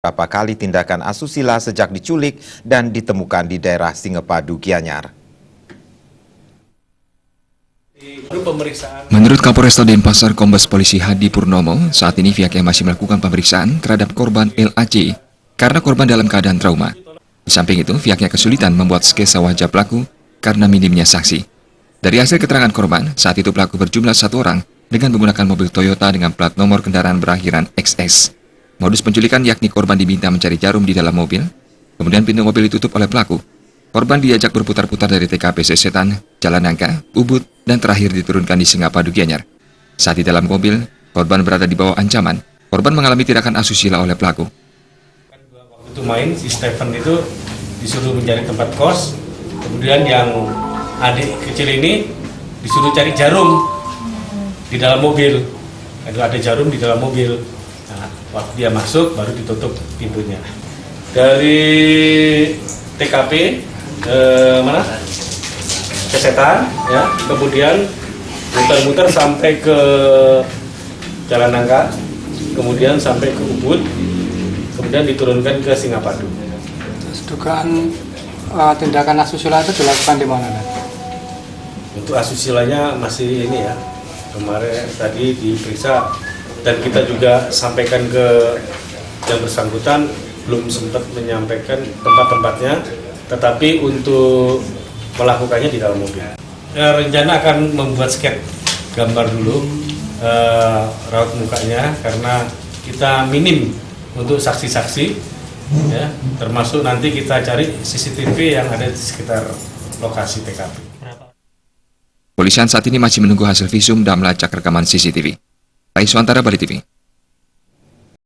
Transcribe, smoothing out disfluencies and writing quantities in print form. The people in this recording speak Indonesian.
beberapa kali tindakan asusila sejak diculik dan ditemukan di daerah Singepadu, Gianyar. Menurut Kapolresta Denpasar Kombes Polisi Hadi Purnomo, saat ini pihaknya masih melakukan pemeriksaan terhadap korban LAC karena korban dalam keadaan trauma. Di samping itu, pihaknya kesulitan membuat sketsa wajah pelaku karena minimnya saksi. Dari hasil keterangan korban, saat itu pelaku berjumlah 1 orang dengan menggunakan mobil Toyota dengan plat nomor kendaraan berakhiran XS. Modus penculikan yakni korban diminta mencari jarum di dalam mobil, kemudian pintu mobil ditutup oleh pelaku. Korban diajak berputar-putar dari TKP Sesetan, Jalan Nangka, Ubud, dan terakhir diturunkan di Singapadu, Gianyar. Saat di dalam mobil, korban berada di bawah ancaman. Korban mengalami tindakan asusila oleh pelaku. Waktu itu main, si Stephen itu disuruh mencari tempat kos, kemudian yang adik kecil ini disuruh cari jarum di dalam mobil. Ada jarum di dalam mobil. Nah, waktu dia masuk, baru ditutup pintunya. Dari TKP mana? Kesetan, ya. Kemudian muter-muter sampai ke Jalan Nangka, kemudian sampai ke Ubud, kemudian diturunkan ke Singapadu. Dugaan tindakan asusila itu dilakukan di mana? Untuk asusilanya masih ini ya, kemarin tadi diperiksa dan kita juga sampaikan ke yang bersangkutan, belum sempat menyampaikan tempat-tempatnya, tetapi untuk melakukannya di dalam mobil. Rencana akan membuat sketch gambar dulu raut mukanya karena kita minim untuk saksi-saksi, ya, termasuk nanti kita cari CCTV yang ada di sekitar lokasi TKP. Polisian saat ini masih menunggu hasil visum dan melacak rekaman CCTV. Raiswantara, Bali TV.